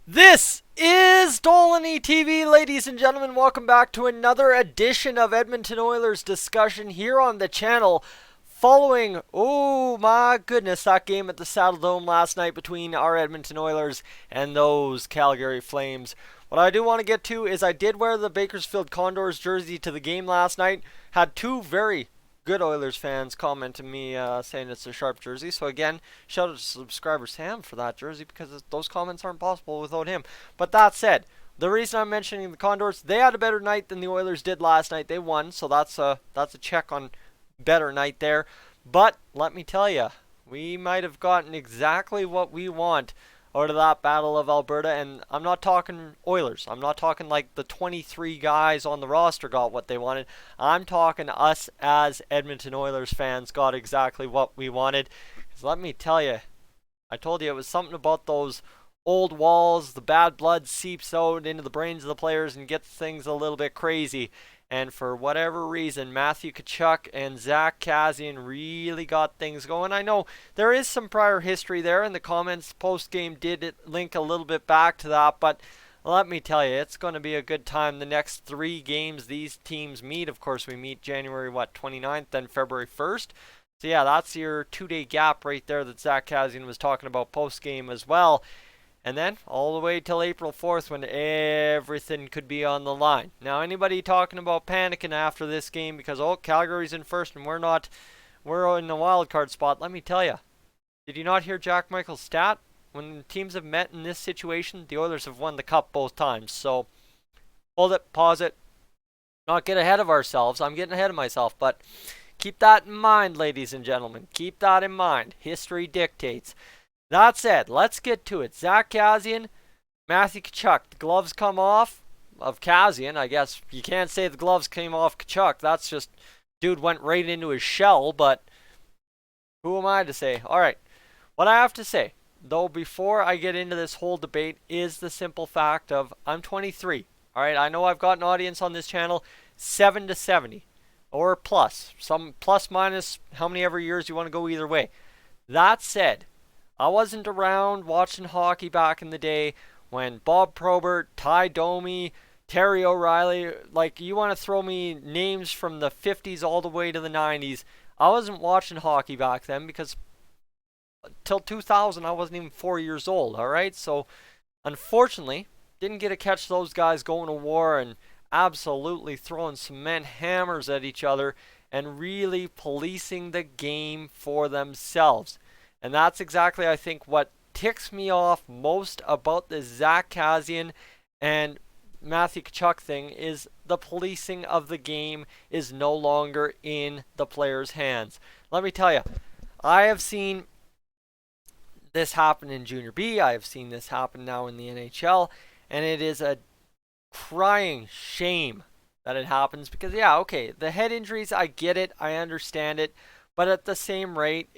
This is Dolany TV, ladies and gentlemen. Welcome back to another edition of Edmonton Oilers discussion here on the channel. Following, oh my goodness, that game at the Saddle Dome last night between our Edmonton Oilers and those Calgary Flames. What I do want to get to is I did wear the Bakersfield Condors jersey to the game last night. Had two very good Oilers fans commenting me saying it's a sharp jersey. So again, shout out to subscriber Sam for that jersey because those comments aren't possible without him. But that said, the reason I'm mentioning the Condors, they had a better night than the Oilers did last night. They won, so that's a check on better night there. But let me tell you, we might have gotten exactly what we want out of that Battle of Alberta, and I'm not talking Oilers. I'm not talking like the 23 guys on the roster got what they wanted. I'm talking us as Edmonton Oilers fans got exactly what we wanted. Because let me tell you, I told you it was something about those old walls. The bad blood seeps out into the brains of the players and gets things a little bit crazy. And for whatever reason, Matthew Tkachuk and Zack Kassian really got things going. I know there is some prior history there, and the comments post-game did link a little bit back to that, but let me tell you, it's going to be a good time. The next 3 games these teams meet, of course, we meet January, 29th, then February 1st. So yeah, that's your 2-day gap right there that Zack Kassian was talking about post-game as well. And then all the way till April 4th when everything could be on the line. Now, anybody talking about panicking after this game because, oh, Calgary's in first and we're not, we're in the wild card spot. Let me tell you, did you not hear Jack Michael's stat? When teams have met in this situation, the Oilers have won the cup both times. So, hold it, pause it, not get ahead of ourselves. I'm getting ahead of myself, but keep that in mind, ladies and gentlemen. Keep that in mind. History dictates. That said, let's get to it. Zack Kassian, Matthew Tkachuk. The gloves come off of Kassian. I guess you can't say the gloves came off Tkachuk. That's just, dude went right into his shell, but who am I to say? All right, what I have to say, though, before I get into this whole debate is the simple fact of I'm 23. All right, I know I've got an audience on this channel, 7 to 70, or plus. Some plus minus how many ever years you want to go either way. That said, I wasn't around watching hockey back in the day when Bob Probert, Ty Domi, Terry O'Reilly, like you want to throw me names from the 50s all the way to the 90s. I wasn't watching hockey back then because till 2000 I wasn't even 4 years old, all right? So unfortunately, didn't get to catch those guys going to war and absolutely throwing cement hammers at each other and really policing the game for themselves. And that's exactly, I think, what ticks me off most about the Zack Kassian and Matthew Tkachuk thing is the policing of the game is no longer in the players' hands. Let me tell you, I have seen this happen in Junior B. I have seen this happen now in the NHL. And it is a crying shame that it happens because, yeah, okay, the head injuries, I get it. I understand it. But at the same rate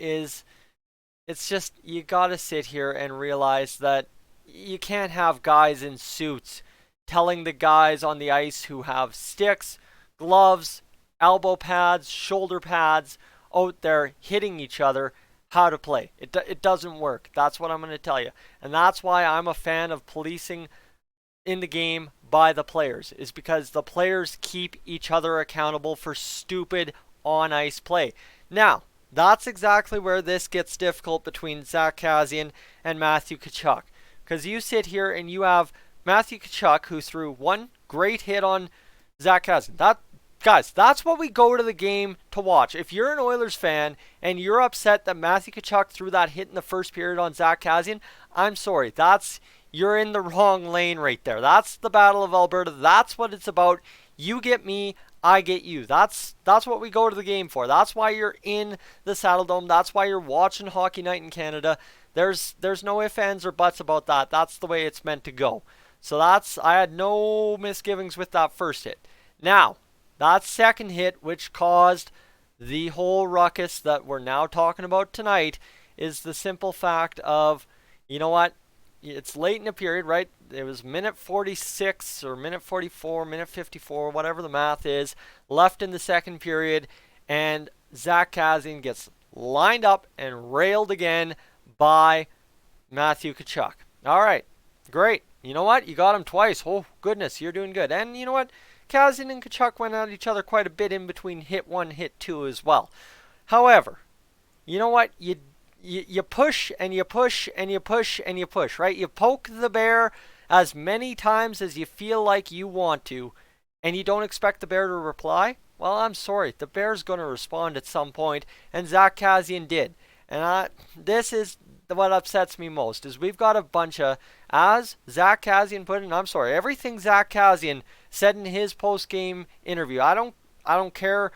it's just, you gotta sit here and realize that you can't have guys in suits telling the guys on the ice who have sticks, gloves, elbow pads, shoulder pads out there hitting each other how to play. It doesn't work. That's what I'm going to tell you. And that's why I'm a fan of policing in the game by the players, is because the players keep each other accountable for stupid on-ice play. Now, that's exactly where this gets difficult between Zack Kassian and Matthew Tkachuk. Because you sit here and you have Matthew Tkachuk who threw one great hit on Zack Kassian. Guys, that's what we go to the game to watch. If you're an Oilers fan and you're upset that Matthew Tkachuk threw that hit in the first period on Zack Kassian, I'm sorry. You're in the wrong lane right there. That's the Battle of Alberta. That's what it's about. You get me, I get you. That's what we go to the game for. That's why you're in the Saddle Dome. That's why you're watching Hockey Night in Canada. There's no ifs, ands, or buts about that. That's the way it's meant to go. So I had no misgivings with that first hit. Now, that second hit, which caused the whole ruckus that we're now talking about tonight, is the simple fact of, you know what? It's late in the period, right? It was minute 46 or minute 44, minute 54, whatever the math is, left in the second period, and Zack Kassian gets lined up and railed again by Matthew Tkachuk. All right, great. you know what? You got him twice. Oh, goodness, you're doing good. And you know what? Kassian and Tkachuk went at each other quite a bit in between hit 1, hit 2 as well. However, you know what? You push and you push and you push and you push, right? You poke the bear as many times as you feel like you want to, and you don't expect the bear to reply. Well, I'm sorry. The bear's going to respond at some point, and Zack Kassian did. And this is what upsets me most, is we've got a bunch of, as Zack Kassian put it, and I'm sorry, everything Zack Kassian said in his post-game interview, I don't care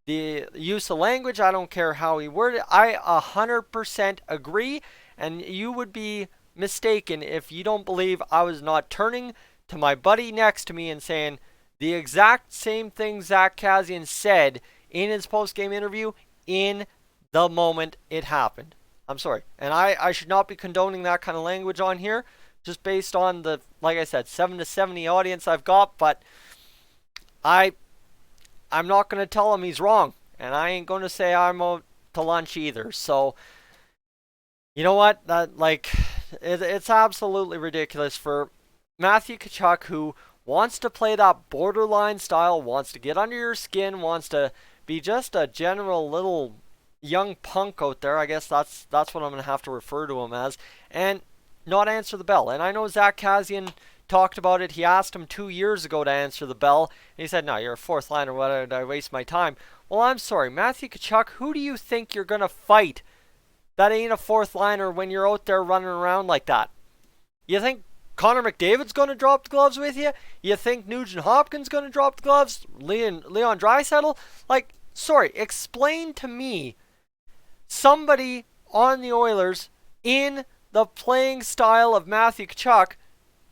the use of language, I don't care how he worded it, I 100% agree, and you would be mistaken if you don't believe I was not turning to my buddy next to me and saying the exact same thing Zack Kassian said in his post-game interview in the moment it happened. I'm sorry. And I should not be condoning that kind of language on here, just based on the, like I said, 7 to 70 audience I've got, but I'm not going to tell him he's wrong, and I ain't going to say I'm out to lunch either. So, you know what? It's absolutely ridiculous for Matthew Tkachuk, who wants to play that borderline style, wants to get under your skin, wants to be just a general little young punk out there. I guess that's what I'm going to have to refer to him as, and not answer the bell. And I know Zack Kassian talked about it. He asked him 2 years ago to answer the bell, and he said, no, you're a fourth liner, why did I waste my time? Well, I'm sorry, Matthew Tkachuk, who do you think you're going to fight that ain't a fourth liner when you're out there running around like that? You think Connor McDavid's going to drop the gloves with you? You think Nugent Hopkins going to drop the gloves? Leon Draisaitl? Like, sorry, explain to me somebody on the Oilers in the playing style of Matthew Tkachuk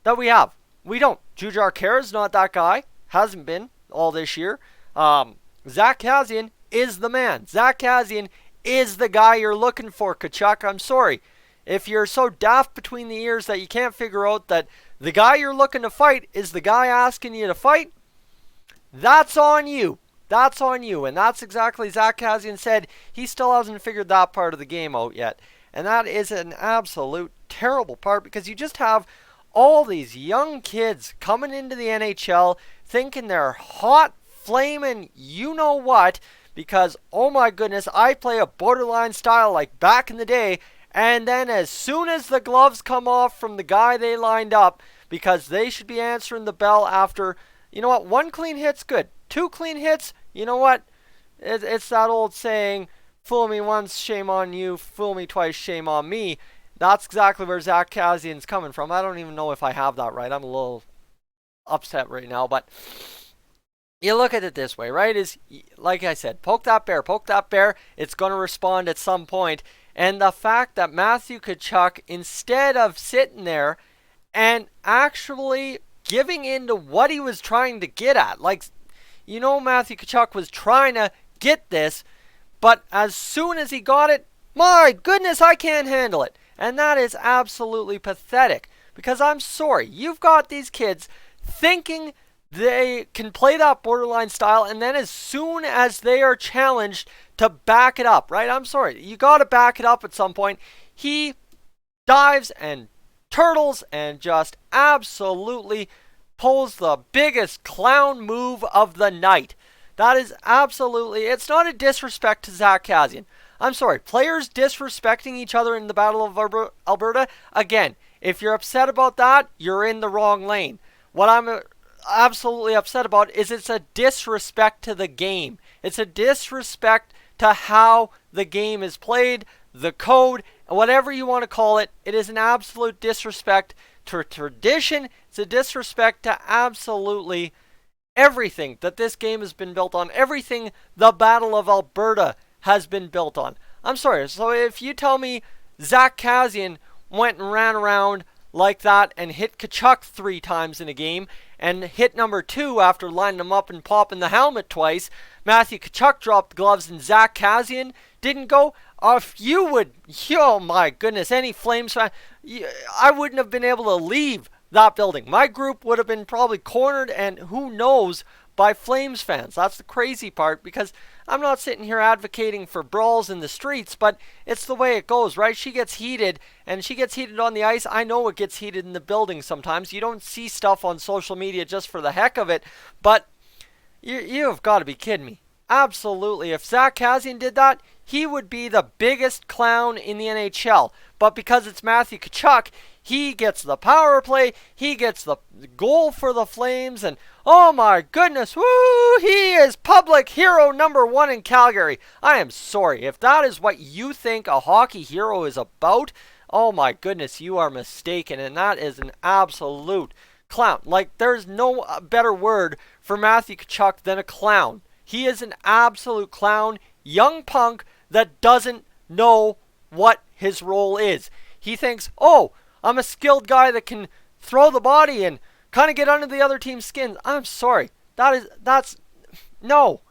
that we have. We don't. Jujhar Khaira's not that guy. Hasn't been all this year. Zack Kassian is the man. Zack Kassian is the guy you're looking for, Tkachuk. I'm sorry. If you're so daft between the ears that you can't figure out that the guy you're looking to fight is the guy asking you to fight, that's on you. That's on you. And that's exactly Zack Kassian said. He still hasn't figured that part of the game out yet. And that is an absolute terrible part, because you just have all these young kids coming into the NHL thinking they're hot, flaming, you know what, because, oh my goodness, I play a borderline style like back in the day, and then as soon as the gloves come off from the guy they lined up, because they should be answering the bell after, you know what, 1 clean hit's good. 2 clean hits, you know what, it's that old saying, fool me once, shame on you, fool me twice, shame on me. That's exactly where Zack Kassian's coming from. I don't even know if I have that right. I'm a little upset right now, but you look at it this way, right? Is, like I said, poke that bear, it's going to respond at some point. And the fact that Matthew Tkachuk, instead of sitting there and actually giving in to what he was trying to get at, like, you know, Matthew Tkachuk was trying to get this, but as soon as he got it, my goodness, I can't handle it. And that is absolutely pathetic, because I'm sorry, you've got these kids thinking they can play that borderline style, and then as soon as they are challenged to back it up, right? I'm sorry, you got to back it up at some point. He dives and turtles and just absolutely pulls the biggest clown move of the night. That is absolutely, it's not a disrespect to Zack Kassian. I'm sorry, players disrespecting each other in the Battle of Alberta, again, if you're upset about that, you're in the wrong lane. What I'm absolutely upset about is it's a disrespect to the game. It's a disrespect to how the game is played, the code, whatever you want to call it. It is an absolute disrespect to tradition. It's a disrespect to absolutely everything that this game has been built on, everything the Battle of Alberta has been built on. I'm sorry, so if you tell me Zack Kassian went and ran around like that and hit Tkachuk 3 times in a game, and hit number 2 after lining him up and popping the helmet twice, Matthew Tkachuk dropped the gloves and Zack Kassian didn't go, if you would, oh my goodness, any Flames fan, I wouldn't have been able to leave that building. My group would have been probably cornered, and who knows by Flames fans. That's the crazy part, because I'm not sitting here advocating for brawls in the streets, but it's the way it goes, right? She gets heated, and she gets heated on the ice. I know it gets heated in the building sometimes. You don't see stuff on social media just for the heck of it, but you've got to be kidding me. Absolutely. If Zack Kassian did that, he would be the biggest clown in the NHL. But because it's Matthew Tkachuk, he gets the power play, he gets the goal for the Flames, and oh my goodness, woo, he is public hero number 1 in Calgary. I am sorry. If that is what you think a hockey hero is about, oh my goodness, you are mistaken, and that is an absolute clown. Like, there's no better word for Matthew Tkachuk than a clown. He is an absolute clown, young punk that doesn't know what his role is. He thinks, oh, I'm a skilled guy that can throw the body and kind of get under the other team's skin. I'm sorry. No,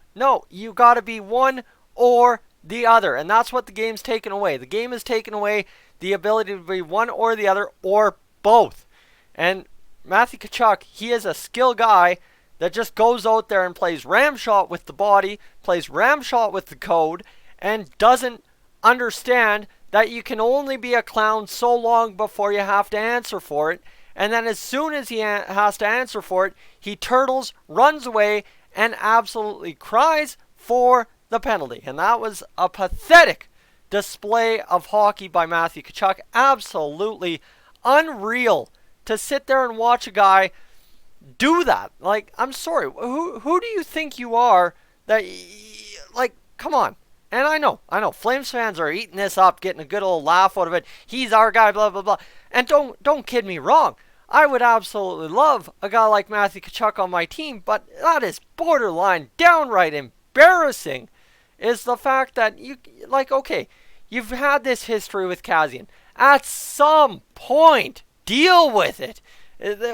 you got to be one or the other. And that's what the game's taken away. The game has taken away the ability to be one or the other, or both. And Matthew Tkachuk, he is a skill guy that just goes out there and plays ramshot with the body, plays ramshot with the code, and doesn't understand that you can only be a clown so long before you have to answer for it. And then as soon as he has to answer for it, he turtles, runs away, and absolutely cries for the penalty. And that was a pathetic display of hockey by Matthew Tkachuk. Absolutely unreal to sit there and watch a guy do that. Like, I'm sorry, who do you think you are that, like, come on. And I know, Flames fans are eating this up, getting a good old laugh out of it. He's our guy, blah, blah, blah. And don't kid me wrong. I would absolutely love a guy like Matthew Tkachuk on my team, but that is borderline, downright embarrassing, is the fact that okay, you've had this history with Kassian. At some point, deal with it.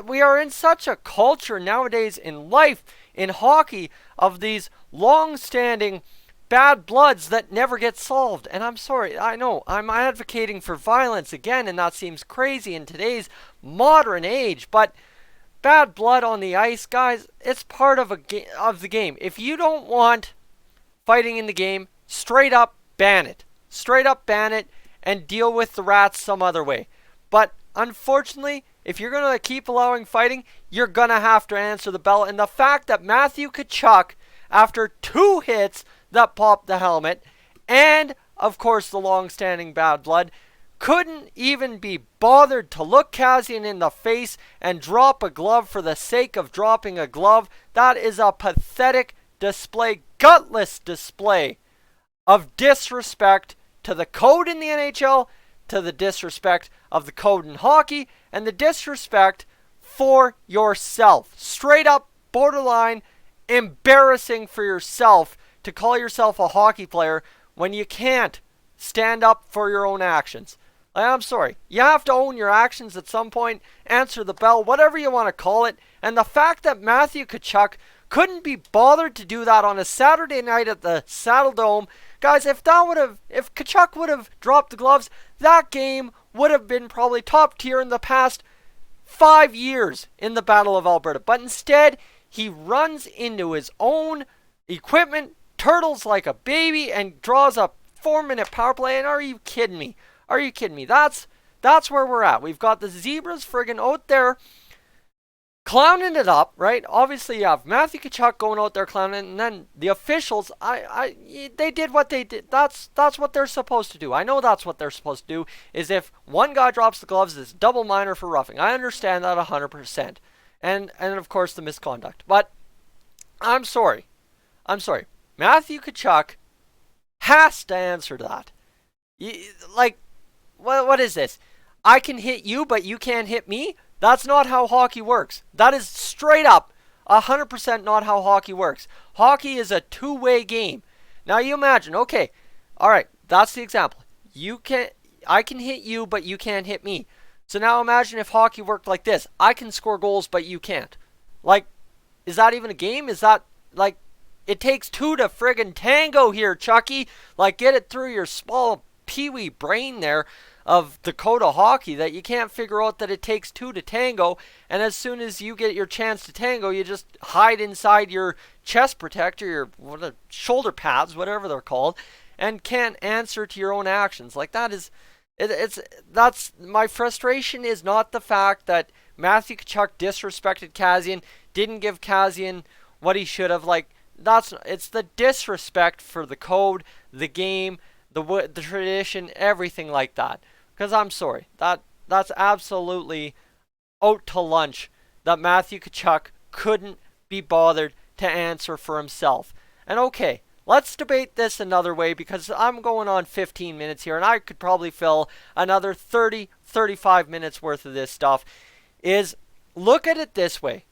We are in such a culture nowadays in life, in hockey, of these long-standing bad bloods that never get solved. And I'm sorry, I know, I'm advocating for violence again, and that seems crazy in today's modern age, but bad blood on the ice, guys, it's part of the game. If you don't want fighting in the game, straight up ban it. Straight up ban it and deal with the rats some other way. But unfortunately, if you're going to keep allowing fighting, you're going to have to answer the bell. And the fact that Matthew Tkachuk, after 2 hits that popped the helmet, and of course the long-standing bad blood, couldn't even be bothered to look Kassian in the face and drop a glove for the sake of dropping a glove, that is a pathetic display, gutless display of disrespect to the code in the NHL, to the disrespect of the code in hockey, and the disrespect for yourself. Straight up, borderline, embarrassing for yourself to call yourself a hockey player when you can't stand up for your own actions. I'm sorry. You have to own your actions at some point, answer the bell, whatever you want to call it. And the fact that Matthew Tkachuk couldn't be bothered to do that on a Saturday night at the Saddle Dome, guys, if Tkachuk would have dropped the gloves, that game would have been probably top tier in the past 5 years in the Battle of Alberta. But instead, he runs into his own equipment, turtles like a baby, and draws a 4-minute power play. And are you kidding me? Are you kidding me? That's where we're at. We've got the Zebras friggin' out there clowning it up, right? Obviously, you have Matthew Tkachuk going out there clowning, and then the officials, they did what they did. That's what they're supposed to do. I know that's what they're supposed to do, is if one guy drops the gloves, it's double minor for roughing. I understand that 100%. And of course, the misconduct. But I'm sorry. Matthew Tkachuk has to answer that. What is this? I can hit you, but you can't hit me? That's not how hockey works. That is straight up 100% not how hockey works. Hockey is a two-way game. Now you imagine, okay, all right, that's the example. I can hit you, but you can't hit me. So now imagine if hockey worked like this. I can score goals, but you can't. Is that even a game? Is that, it takes 2 to friggin' tango here, Chucky. Get it through your small peewee brain there. of the code of hockey that you can't figure out that it takes two to tango, and as soon as you get your chance to tango, you just hide inside your chest protector, your shoulder pads, whatever they're called, and can't answer to your own actions. Like, that is, that's my frustration. Is not the fact that Matthew Tkachuk disrespected Kassian, didn't give Kassian what he should have. Like, it's the disrespect for the code, the game, the tradition, everything like that. Because I'm sorry, that's absolutely out to lunch that Matthew Tkachuk couldn't be bothered to answer for himself. And okay, let's debate this another way, because I'm going on 15 minutes here, and I could probably fill another 35 minutes worth of this stuff. Is look at it this way.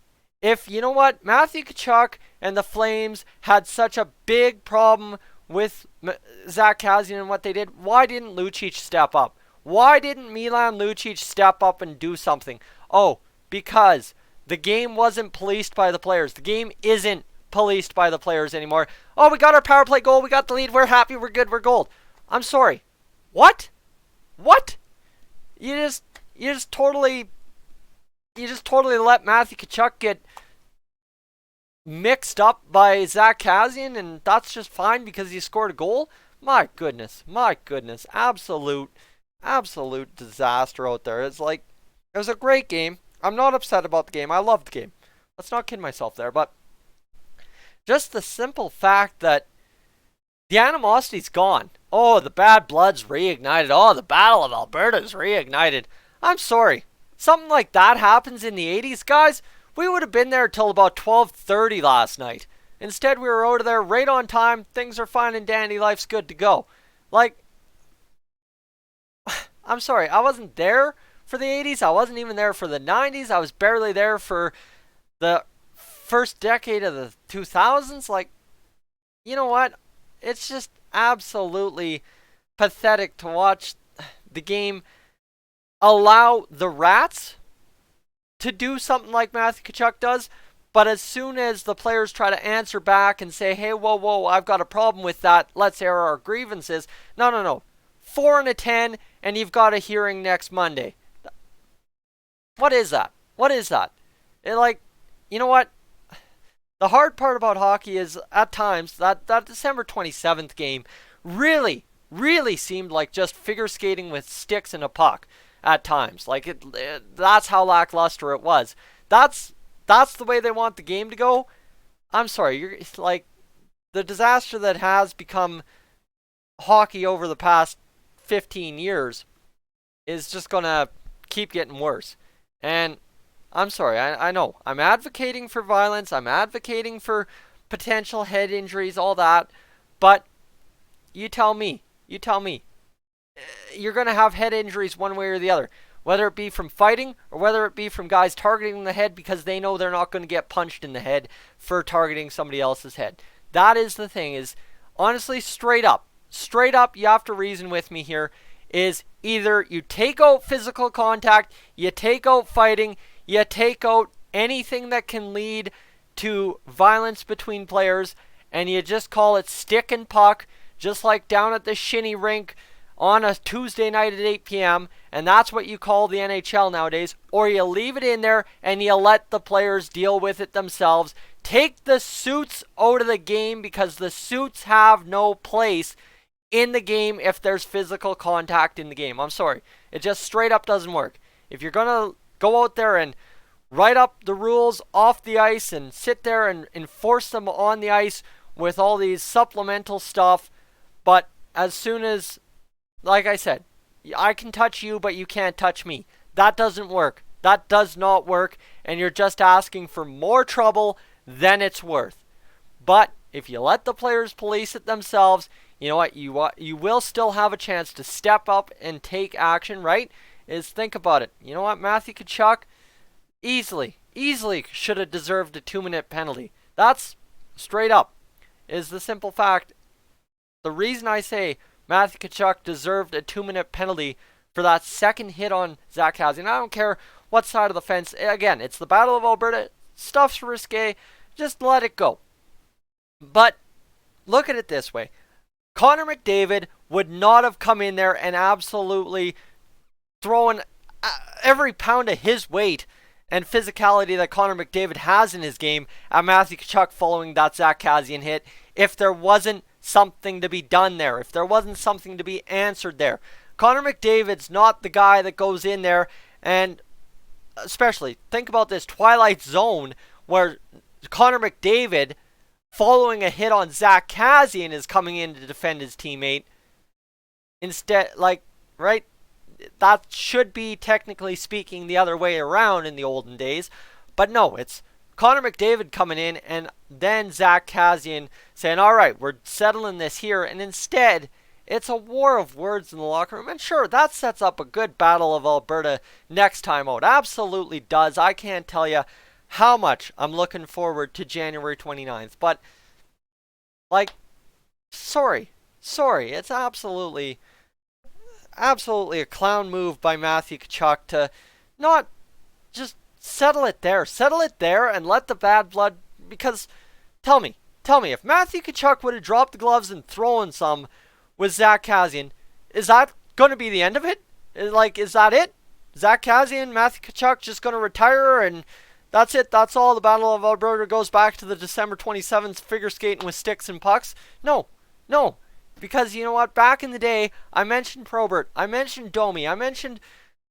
If, you know what, Matthew Tkachuk and the Flames had such a big problem with Zack Kassian and what they did, why didn't Lucic step up? Why didn't Milan Lucic step up and do something? Oh, because the game wasn't policed by the players. The game isn't policed by the players anymore. Oh, we got our power play goal. We got the lead. We're happy. We're good. We're gold. I'm sorry. What? What? You just totally let Matthew Tkachuk get mixed up by Zack Kassian, and that's just fine because he scored a goal? My goodness. Absolute disaster out there. It's like, it was a great game. I'm not upset about the game. I loved the game. Let's not kid myself there, but just the simple fact that the animosity's gone. Oh, the bad blood's reignited. Oh, the Battle of Alberta's reignited. I'm sorry. Something like that happens in the 80s, guys. We would have been there till about 12:30 last night. Instead, we were out of there right on time. Things are fine and dandy. Life's good to go. Like, I'm sorry. I wasn't there for the 80s. I wasn't even there for the 90s. I was barely there for the first decade of the 2000s. Like, you know what? It's just absolutely pathetic to watch the game allow the Rats to do something like Matthew Tkachuk does, but as soon as the players try to answer back and say, hey, whoa, I've got a problem with that, let's air our grievances. No. 4 and a 10, and you've got a hearing next Monday. What is that? Like, you know what? The hard part about hockey is, at times, that December 27th game really seemed like just figure skating with sticks and a puck at times. Like, that's how lackluster it was. That's the way they want the game to go. I'm sorry, it's like the disaster that has become hockey over the past 15 years is just gonna keep getting worse. And I'm sorry, I know. I'm advocating for violence. I'm advocating for potential head injuries, all that. But you tell me. You're going to have head injuries one way or the other. Whether it be from fighting or whether it be from guys targeting the head because they know they're not going to get punched in the head for targeting somebody else's head. That is the thing. Is honestly, straight up, you have to reason with me here. Is either you take out physical contact, you take out fighting, you take out anything that can lead to violence between players, and you just call it stick and puck, just like down at the shinny rink on a Tuesday night at 8 p.m., and that's what you call the NHL nowadays, or you leave it in there and you let the players deal with it themselves. Take the suits out of the game because the suits have no place in the game if there's physical contact in the game. I'm sorry. It just straight up doesn't work. If you're going to go out there and write up the rules off the ice and sit there and enforce them on the ice with all these supplemental stuff, but as soon as, like I said, I can touch you, but you can't touch me. That doesn't work. That does not work, and you're just asking for more trouble than it's worth. But if you let the players police it themselves, you know what? You will still have a chance to step up and take action, right? Think about it. You know what? Matthew Tkachuk easily should have deserved a 2-minute penalty. That's straight up. Is the simple fact. The reason I say Matthew Tkachuk deserved a 2-minute penalty for that second hit on Zack Kassian. I don't care what side of the fence. Again, it's the Battle of Alberta. Stuff's risque. Just let it go. But look at it this way. Connor McDavid would not have come in there and absolutely throwing every pound of his weight and physicality that Connor McDavid has in his game at Matthew Tkachuk following that Zack Kassian hit, if there wasn't something to be done there, if there wasn't something to be answered there. Connor McDavid's not the guy that goes in there, and especially, think about this Twilight Zone where Connor McDavid, following a hit on Zack Kassian, is coming in to defend his teammate. Instead, right? That should be, technically speaking, the other way around in the olden days. But no, it's Connor McDavid coming in and then Zack Kassian saying, all right, we're settling this here. And instead, it's a war of words in the locker room. And sure, that sets up a good Battle of Alberta next time out. Absolutely does. I can't tell you how much I'm looking forward to January 29th. But, sorry. It's absolutely a clown move by Matthew Tkachuk to not just settle it there and let the bad blood, because tell me, if Matthew Tkachuk would have dropped the gloves and thrown some with Zack Kassian, is that going to be the end of it? Is that it? Zack Kassian, Matthew Tkachuk just going to retire and that's it? That's all? The Battle of Alberta goes back to the December 27th figure skating with sticks and pucks? No. Because you know what? Back in the day, I mentioned Probert, I mentioned Domi, I mentioned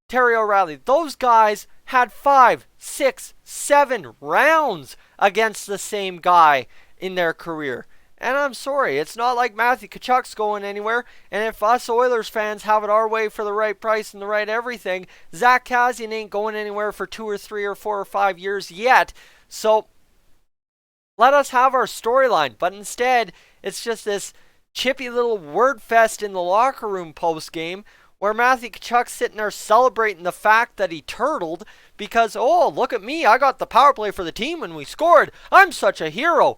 Terry O'Reilly. Those guys had 5, 6, 7 rounds against the same guy in their career. And I'm sorry, it's not like Matthew Tkachuk's going anywhere. And if us Oilers fans have it our way for the right price and the right everything, Zack Kassian ain't going anywhere for 2 or 3 or 4 or 5 years yet. So let us have our storyline. But instead, it's just this chippy little word fest in the locker room post-game where Matthew Tkachuk's sitting there celebrating the fact that he turtled because, oh, look at me, I got the power play for the team and we scored. I'm such a hero.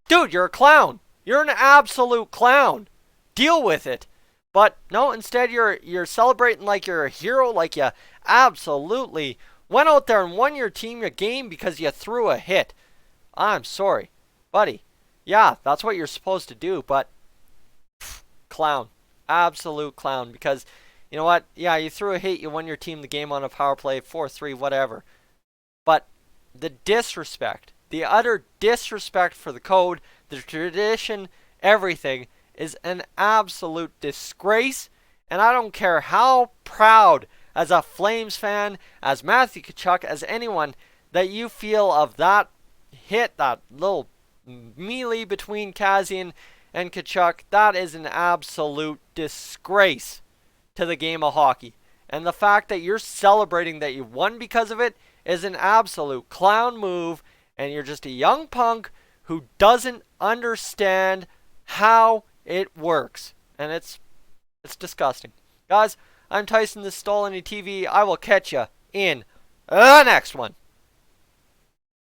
Dude, you're a clown. You're an absolute clown. Deal with it. But no, instead you're celebrating like you're a hero, like you absolutely went out there and won your team a game because you threw a hit. I'm sorry, buddy. Yeah, that's what you're supposed to do, but clown. Absolute clown. Because, you know what? Yeah, you threw a hit, you won your team the game on a power play, 4-3, whatever. But the disrespect, the utter disrespect for the code, the tradition, everything is an absolute disgrace. And I don't care how proud, as a Flames fan, as Matthew Tkachuk, as anyone, that you feel of that hit, that little melee between Kassian and Tkachuk. That is an absolute disgrace to the game of hockey. And the fact that you're celebrating that you won because of it is an absolute clown move. And you're just a young punk who doesn't understand how it works. And it's disgusting. Guys, I'm Tyson, this is Stolany TV. I will catch you in the next one.